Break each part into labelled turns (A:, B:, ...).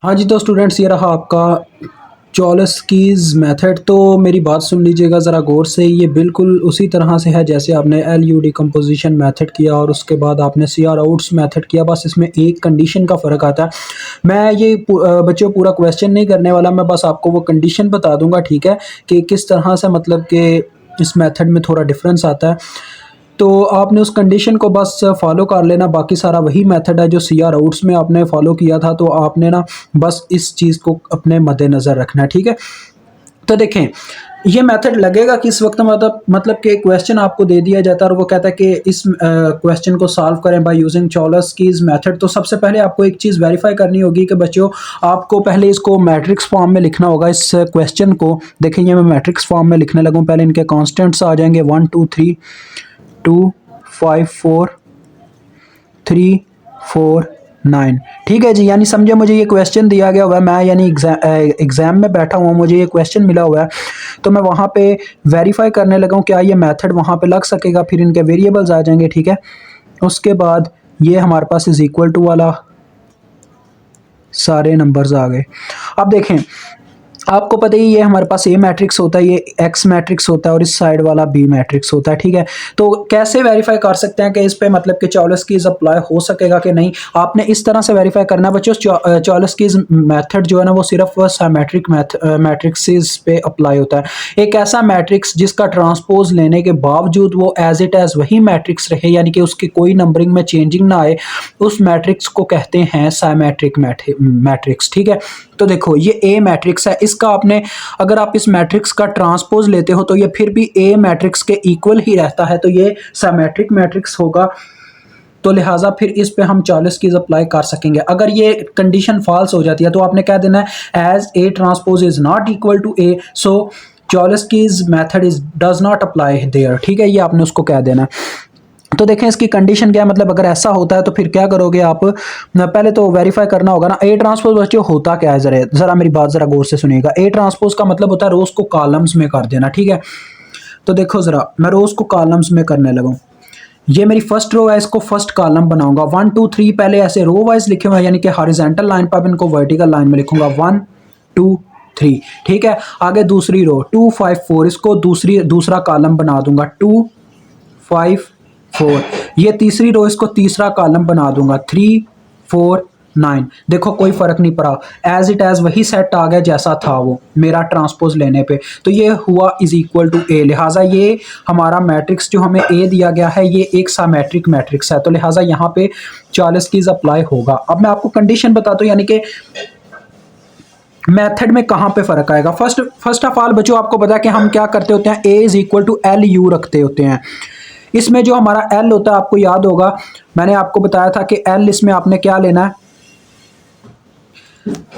A: हाँ जी, तो स्टूडेंट्स ये रहा आपका चॉलस्कीज़ मेथड। तो मेरी बात सुन लीजिएगा ज़रा गौर से। ये बिल्कुल उसी तरह से है जैसे आपने एलयू डिकम्पोजिशन मेथड किया और उसके बाद आपने सीआर आउट्स मेथड किया, बस इसमें एक कंडीशन का फ़र्क आता है। मैं ये बच्चों पूरा क्वेश्चन नहीं करने वाला, मैं बस आपको वो कंडीशन बता दूंगा, ठीक है, कि किस तरह से मतलब कि इस मेथड में थोड़ा डिफरेंस आता है। तो आपने उस कंडीशन को बस फॉलो कर लेना, बाकी सारा वही मेथड है जो सीआर आउट्स में आपने फॉलो किया था। तो आपने ना बस इस चीज़ को अपने मद्देनज़र रखना है, ठीक है। तो देखें, ये मेथड लगेगा कि इस वक्त मतलब कि क्वेश्चन आपको दे दिया जाता है और वो कहता है कि इस क्वेश्चन को सॉल्व करें बाय यूजिंग चॉलस्कीज़ मेथड। तो सबसे पहले आपको एक चीज़ वेरीफाई करनी होगी कि बच्चों आपको पहले इसको मैट्रिक्स फॉर्म में लिखना होगा। इस क्वेश्चन को देखें, ये मैं मैट्रिक्स फॉर्म में लिखने लगूँ। पहले इनके कॉन्स्टेंट्स आ जाएंगे 1 2 3 2 5 4 3 4 9। ठीक है जी, यानी समझे मुझे ये क्वेश्चन दिया गया हुआ है, मैं यानी एग्ज़ाम में बैठा हुआ हूँ, मुझे ये क्वेश्चन मिला हुआ है, तो मैं वहाँ पे वेरीफाई करने लगा हूँ क्या ये मेथड वहाँ पे लग सकेगा। फिर इनके वेरिएबल्स आ जाएंगे, ठीक है। उसके बाद ये हमारे पास इज़ इक्वल टू वाला सारे नंबर्स आ गए। अब देखें, आपको पता ही ये हमारे पास ए मैट्रिक्स होता है, ये एक्स मैट्रिक्स होता है और इस साइड वाला बी मैट्रिक्स होता है, ठीक है। तो कैसे वेरीफाई कर सकते हैं कि इस पे मतलब कि चॉलस्कीज़ अप्लाई हो सकेगा कि नहीं? आपने इस तरह से वेरीफाई करना है बच्चों। चॉलस्कीज़ मेथड जो है ना वो सिर्फ सिमेट्रिक मैट्रिक्सेस पे अप्लाई होता है। एक ऐसा मैट्रिक्स जिसका ट्रांसपोज लेने के बावजूद वो एज इट एज वही मैट्रिक्स रहे, यानी कि उसकी कोई नंबरिंग में चेंजिंग ना आए, उस मैट्रिक्स को कहते हैं सिमेट्रिक मैट्रिक्स, ठीक है। तो देखो, ये ए मैट्रिक्स है, इसका आपने अगर आप इस मैट्रिक्स का ट्रांसपोज लेते हो तो ये फिर भी ए मैट्रिक्स के इक्वल ही रहता है, तो ये सिमेट्रिक मैट्रिक्स होगा। तो लिहाजा फिर इस पे हम चॉलस्कीज़ अप्लाई कर सकेंगे। अगर ये कंडीशन फॉल्स हो जाती है तो आपने क्या देना है, as A transpose is not equal to A, so Cholesky's method is does not apply there, ठीक है। ये आपने उसको कह देना। तो देखें इसकी कंडीशन क्या है, मतलब अगर ऐसा होता है तो फिर क्या करोगे आप, पहले तो वेरीफाई करना होगा ना ए ट्रांसपोज। बच्चों होता क्या है, जरा जरा मेरी बात जरा गौर से सुनिएगा। ए ट्रांसपोज का मतलब होता है रोज को कॉलम्स में कर देना, ठीक है। तो देखो जरा, मैं रोज को कॉलम्स में करने लगा। ये मेरी फर्स्ट रो है, इसको फर्स्ट कॉलम बनाऊंगा। 1 2 3 पहले ऐसे रो वाइज लिखे हुए हैं, यानी कि हॉरिजॉन्टल लाइन पर इनको वर्टिकल लाइन में लिखूंगा 1 2 3, ठीक है। आगे दूसरी रो 2 5 4, इसको दूसरा कॉलम बना दूंगा 2 5 4। ये तीसरी रो, इसको तीसरा कॉलम बना दूंगा 3 4 9। देखो कोई फर्क नहीं पड़ा, एज इट एज वही सेट आ गया जैसा था वो मेरा ट्रांसपोज लेने पे। तो ये हुआ इज इक्वल टू ए, लिहाजा ये हमारा मैट्रिक्स जो हमें ए दिया गया है ये एक सिमेट्रिक मैट्रिक्स है, तो लिहाजा यहाँ पे चॉलस्कीज़ अप्लाई होगा। अब मैं आपको कंडीशन बताता हूँ, यानी कि मेथड में कहाँ पे फर्क आएगा। फर्स्ट ऑफ ऑल बच्चों, आपको पता है कि हम क्या करते होते हैं, A is equal to L U रखते होते हैं। इसमें जो हमारा एल होता है, आपको याद होगा मैंने आपको बताया था कि एल इसमें आपने क्या लेना है,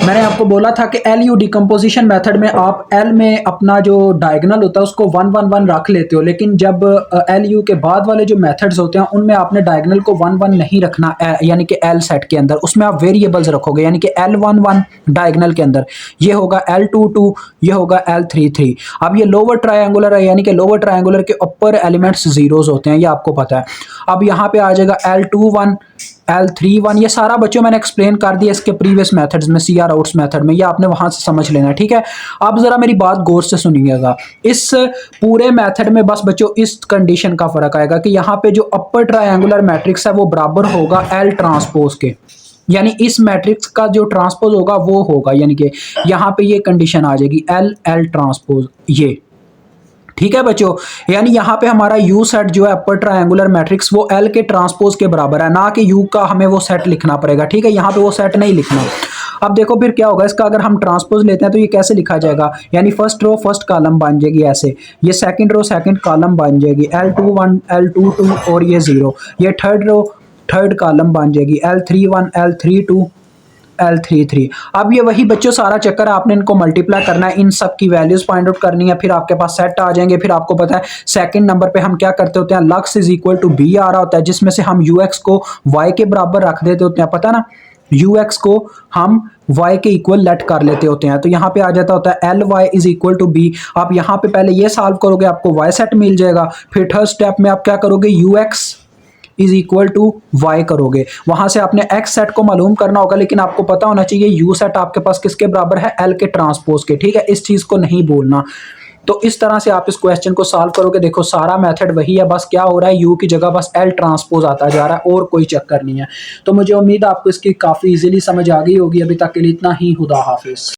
A: मैंने आपको बोला था कि एल यू डिकम्पोजिशन मेथड में आप एल में अपना जो डायगोनल होता है उसको 1 1 1 रख लेते हो, लेकिन जब एल यू के बाद वाले जो मेथड्स होते हैं उनमें आपने डायगोनल को 1 1 नहीं रखना, यानी कि एल सेट के अंदर उसमें आप वेरिएबल्स रखोगे, यानी कि एल 1 1 डायगोनल के अंदर ये होगा एल 2 2, ये होगा एल 3 3। अब ये लोअर ट्रायंगुलर है, यानी कि लोअर ट्रायंगुलर के ऊपर एलिमेंट्स जीरोस होते हैं, ये आपको पता है। अब यहाँ पे आ जाएगा एल 2 1 एल 3 1, ये सारा बच्चों मैंने एक्सप्लेन कर दिया इसके प्रीवियस मेथड्स में, सीआर आउट्स मेथड में, ये आपने वहां से समझ लेना, ठीक है। अब जरा मेरी बात गौर से सुनिएगा, इस पूरे मेथड में बस बच्चों इस कंडीशन का फर्क आएगा कि यहाँ पे जो अपर ट्रायंगुलर मैट्रिक्स है वो बराबर होगा एल ट्रांसपोज के, यानी इस मैट्रिक्स का जो ट्रांसपोज होगा वो होगा, यानी कि यहाँ पे ये कंडीशन आ जाएगी एल एल ट्रांसपोज ये, ठीक है बच्चों। यानी यहाँ पे हमारा यू सेट जो है अपर ट्रायंगुलर मैट्रिक्स वो एल के ट्रांसपोज के बराबर है, ना कि यू का हमें वो सेट लिखना पड़ेगा, ठीक है। यहाँ पे वो सेट नहीं लिखना। अब देखो फिर क्या होगा इसका, अगर हम ट्रांसपोज लेते हैं तो ये कैसे लिखा जाएगा, यानी फर्स्ट रो फर्स्ट कॉलम बन जाएगी ऐसे, ये सेकंड रो सेकंड कॉलम बन जाएगी L2 1 L2 2 और ये 0, ये थर्ड रो थर्ड कॉलम बन जाएगी L3 1 L3 2 L3 3। अब ये वही बच्चों सारा चक्कर है, आपने इनको मल्टीप्लाई करना है, इन सब की वैल्यूज फाइंड आउट करनी है, फिर आपके पास सेट आ जाएंगे। फिर आपको पता है सेकंड नंबर पे हम क्या करते होते हैं, L U x is equal to B आ रहा होता है, जिसमें से हम यूएक्स को वाई के बराबर रख देते होते हैं, पता ना, यूएक्स को हम y के इक्वल लेट कर लेते होते हैं। तो यहाँ पे आ जाता होता है L Y is equal to B. आप यहाँ पे पहले ये सॉल्व करोगे, आपको y सेट मिल जाएगा। फिर थर्ड स्टेप में आप क्या करोगे, UX is equal to Y करोगे, वहां से आपने एक्स सेट को मालूम करना होगा, लेकिन आपको पता होना चाहिए यू सेट आपके पास किसके बराबर है, एल के ट्रांसपोज के, ठीक है, इस चीज को नहीं भूलना। तो इस तरह से आप इस क्वेश्चन को सॉल्व करोगे। देखो सारा मेथड वही है, बस क्या हो रहा है, यू की जगह बस एल ट्रांसपोज आता जा रहा है और कोई चक्कर नहीं है। तो मुझे उम्मीद है आपको इसकी काफ़ी इजीली समझ आ गई होगी। अभी तक के लिए इतना ही। खुदा हाफिज।